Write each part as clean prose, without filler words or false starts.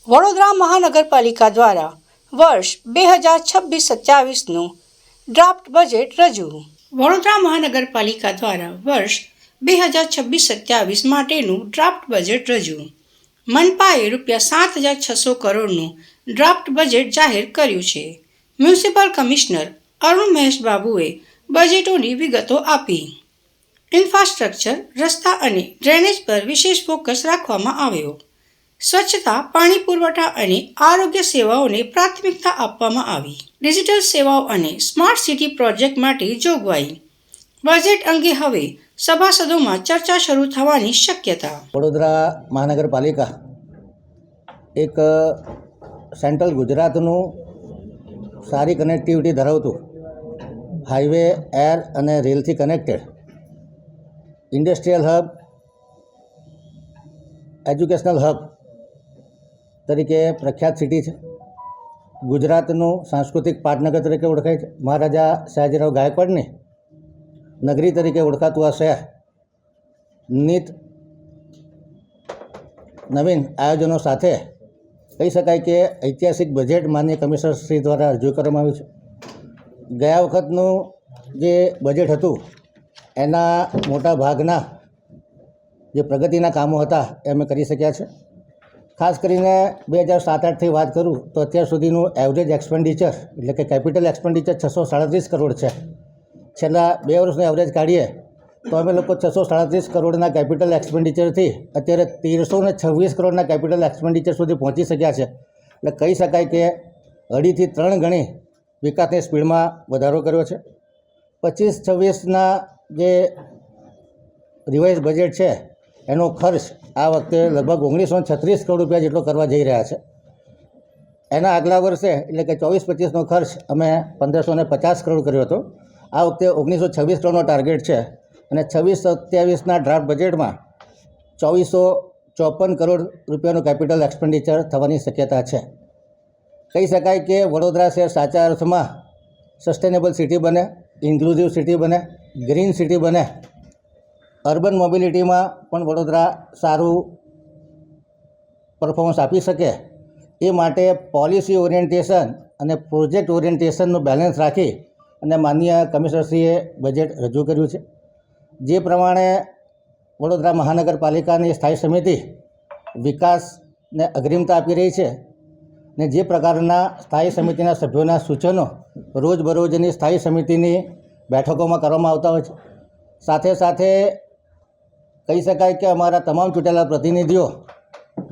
વડોદરા મહાનગરપાલિકા દ્વારા વર્ષ 2026-27નું ડ્રાફ્ટ બજેટ રજૂ. વડોદરા મહાનગરપાલિકા દ્વારા વર્ષ 2026-27 માટેનું ડ્રાફ્ટ બજેટ રજૂ. મનપાએ ₹7,600 કરોડનું ડ્રાફ્ટ બજેટ જાહેર કર્યું છે. મ્યુનિસિપલ કમિશનર અરુણ મહેશ બાબુએ બજેટોની વિગતો આપી. ઇન્ફ્રાસ્ટ્રક્ચર, રસ્તા અને ડ્રેનેજ પર વિશેષ ફોકસ રાખવામાં આવ્યો. સ્વચ્છતા, પાણી પુરવઠા અને આરોગ્ય સેવાઓને પ્રાથમિકતા આપવામાં આવી. ડિજિટલ સેવાઓ અને સ્માર્ટ સિટી પ્રોજેક્ટ માટે જોગવાઈ. બજેટ અંગે હવે સભાસદોમાં ચર્ચા શરૂ થવાની શક્યતા. વડોદરા મહાનગરપાલિકા એક સેન્ટ્રલ ગુજરાતનું સારી કનેક્ટિવિટી ધરાવતું હાઈવે, એર અને રેલથી connected industrial hub, educational hub તરીકે પ્રખ્યાત સિટી છે. ગુજરાતનું સાંસ્કૃતિક પાટનગર તરીકે ઓળખાય છે. મહારાજા સયાજીરાવ ગાયકવાડની નગરી તરીકે ઓળખાતું આ શહેર નિત નવીન આયોજનો સાથે કહી શકાય કે ઐતિહાસિક બજેટ માન્ય કમિશનર શ્રી દ્વારા રજૂ કરવામાં આવ્યું છે. ગયા વખતનું જે બજેટ હતું એના મોટા ભાગના જે પ્રગતિના કામો હતા એ અમે કરી શક્યા છે. ખાસ કરીને 2007-8થી વાત કરું તો અત્યાર સુધીનું એવરેજ એક્સપેન્ડિચર એટલે કે કેપિટલ એક્સપેન્ડિચર 637 કરોડ છે. છેલ્લા 2 વર્ષનું એવરેજ કાઢીએ તો અમે લોકો 637 કરોડના કેપિટલ એક્સપેન્ડિચરથી અત્યારે 1,326 કરોડના કેપિટલ એક્સપેન્ડિચર સુધી પહોંચી શક્યા છે. એટલે કહી શકાય કે 2.5થી 3 ગણી વિકાસની સ્પીડમાં વધારો કર્યો છે. 25-26ના જે રિવાઇઝ બજેટ છે એનો ખર્ચ આ વખતે લગભગ 1,936 કરોડ રૂપિયા જેટલો કરવા જઈ રહ્યા છે. એના આગલા વર્ષે એટલે કે 24-25નો ખર્ચ અમે 1,550 કરોડ કર્યો હતો. આ વખતે 1,926 કરોડનો ટાર્ગેટ છે અને 26-27ના ડ્રાફ્ટ બજેટમાં 2,454 કરોડ રૂપિયાનું કેપિટલ એક્સપેન્ડિચર થવાની શક્યતા છે. કહી શકાય કે વડોદરા શહેર સાચા અર્થમાં સસ્ટેનેબલ સિટી બને, ઇન્ક્લુઝિવ સિટી બને, ગ્રીન સિટી બને. અર્બન મોબિલિટીમાં પણ વડોદરા સારું પરફોર્મન્સ આપી શકે એ માટે પોલિસી ઓરિએન્ટેશન અને પ્રોજેક્ટ ઓરિએન્ટેશનનું બેલેન્સ રાખી અને માનનીય કમિશનરશ્રીએ બજેટ રજૂ કર્યું છે. જે પ્રમાણે વડોદરા મહાનગરપાલિકાની સ્થાયી સમિતિ વિકાસને અગ્રિમતા આપી રહી છે ને જે પ્રકારના સ્થાયી સમિતિના સભ્યોના સૂચનો રોજબરોજની સ્થાયી સમિતિની બેઠકોમાં કરવામાં આવતા હોય છે. સાથે સાથે કહી શકાય કે અમારા તમામ ચૂંટેલા પ્રતિનિધિઓ,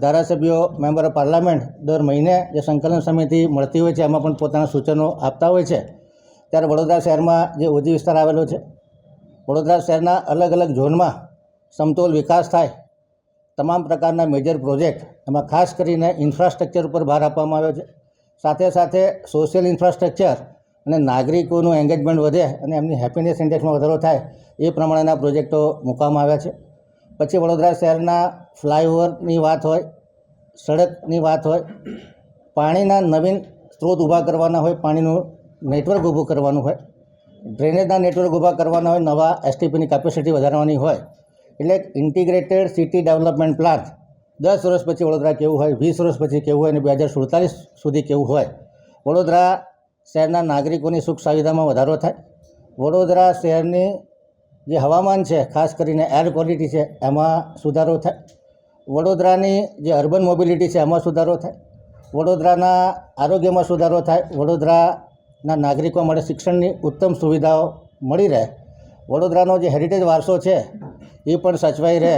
ધારાસભ્યો, મેમ્બર ઓફ પાર્લામેન્ટ દર મહિને જે સંકલન સમિતિ મળતી હોય છે એમાં પણ પોતાના સૂચનો આપતા હોય છે. ત્યારે વડોદરા શહેરમાં જે ઓજી વિસ્તાર આવેલો છે, વડોદરા શહેરના અલગ અલગ ઝોનમાં સમતોલ વિકાસ થાય, તમામ પ્રકારના મેજર પ્રોજેક્ટ, એમાં ખાસ કરીને ઇન્ફ્રાસ્ટ્રક્ચર ઉપર ભાર આપવામાં આવ્યો છે. સાથે સાથે સોશિયલ ઇન્ફ્રાસ્ટ્રક્ચર અને નાગરિકોનું એંગેજમેન્ટ વધે અને એમની હેપીનેસ ઇન્ડેક્સમાં વધારો થાય એ પ્રમાણેના પ્રોજેક્ટો મૂકવામાં આવ્યા છે. પછી વડોદરા શહેરના ફ્લાયઓવરની વાત હોય, સડકની વાત હોય, પાણીના નવીન સ્ત્રોત ઊભા કરવાના હોય, પાણીનું નેટવર્ક ઊભું કરવાનું હોય, ડ્રેનેજના નેટવર્ક ઊભા કરવાના હોય, નવા એસટીપીની કેપેસિટી વધારવાની હોય. એટલે ઇન્ટિગ્રેટેડ સિટી ડેવલપમેન્ટ પ્લાન 10 વર્ષ પછી વડોદરા કેવું હોય, 20 વર્ષ પછી કેવું હોય અને 2047 સુધી કેવું હોય. વડોદરા શહેરના નાગરિકોની સુખ સુવિધામાં વધારો થાય. વડોદરા શહેરની જે હવામાન છે, ખાસ કરીને એર ક્વોલિટી છે, એમાં સુધારો થાય. વડોદરાની જે અર્બન મોબિલિટી છે એમાં સુધારો થાય. વડોદરાના આરોગ્યમાં સુધારો થાય. વડોદરાના નાગરિકો માટે શિક્ષણની ઉત્તમ સુવિધાઓ મળી રહે. વડોદરાનો જે હેરિટેજ વારસો છે એ પણ સચવાઈ રહે.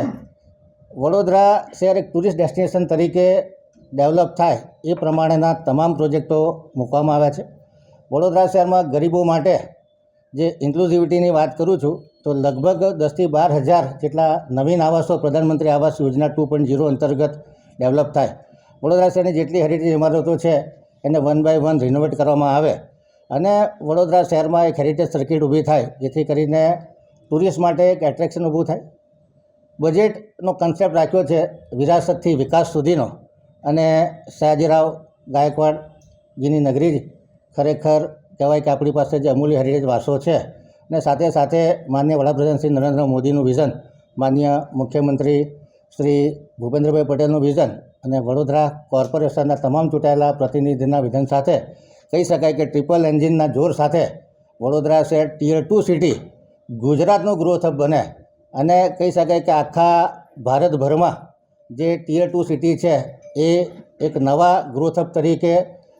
વડોદરા શહેર એક ટુરિસ્ટ ડેસ્ટિનેશન તરીકે ડેવલપ થાય એ પ્રમાણેના તમામ પ્રોજેક્ટો મૂકવામાં આવ્યા છે. વડોદરા શહેરમાં ગરીબો માટે જે ઇન્ક્લુઝિવિટીની વાત કરું છું તો લગભગ 10,000થી 12,000 જેટલા નવીન આવાસો પ્રધાનમંત્રી આવાસ યોજના 2.0 અંતર્ગત ડેવલપ થાય. વડોદરા શહેરની જેટલી હેરિટેજ ઇમારતો છે એને 1 by 1 રિનોવેટ કરવામાં આવે અને વડોદરા શહેરમાં એક હેરિટેજ સર્કિટ ઊભી થાય જેથી કરીને ટુરિસ્ટ માટે એક એટ્રેક્શન ઊભું થાય. બજેટનો કન્સેપ્ટ રાખ્યો છે વિરાસતથી વિકાસ સુધીનો અને સયાજીરાવ ગાયકવાડજીની નગરી ખરેખર કહેવાય કે આપણી પાસે જે અમૂલ્ય હેરિટેજ વારસો છે અને સાથે સાથે માનનીય વડાપ્રધાન શ્રી નરેન્દ્ર મોદીનું વિઝન, માનનીય મુખ્યમંત્રી શ્રી ભૂપેન્દ્રભાઈ પટેલનું વિઝન અને વડોદરા કોર્પોરેશનના તમામ ચૂંટાયેલા પ્રતિનિધિના વિઝન સાથે કહી શકાય કે ટ્રિપલ એન્જિનના જોર સાથે વડોદરા શહેર ટિયર 2 સિટી ગુજરાતનું ગ્રોથ હબ બને અને કહી શકાય કે આખા ભારતભરમાં જે ટિયર 2 સિટી છે એ એક નવા ગ્રોથ હબ તરીકે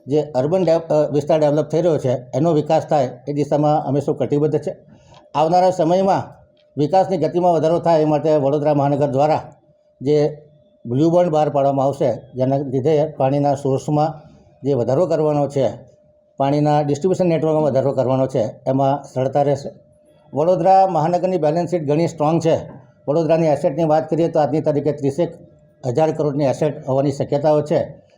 જે અર્બન વિસ્તાર ડેવલપ થઈ રહ્યો છે એનો વિકાસ થાય એ દિશામાં અમે સૌ કટિબદ્ધ છે. આવનારા સમયમાં વિકાસની ગતિમાં વધારો થાય એ માટે વડોદરા મહાનગર દ્વારા જે બ્લુ બોન્ડ બહાર પાડવામાં આવશે, જેના લીધે પાણીના સોર્સમાં જે વધારો કરવાનો છે, પાણીના ડિસ્ટ્રીબ્યુશન નેટવર્કમાં વધારો કરવાનો છે, એમાં સરળતા રહેશે. વડોદરા મહાનગરની બેલેન્સ શીટ ઘણી સ્ટ્રોંગ છે. વડોદરાની એસેટની વાત કરીએ તો આજની તારીખે 30,000 કરોડની એસેટ હોવાની શક્યતાઓ છે.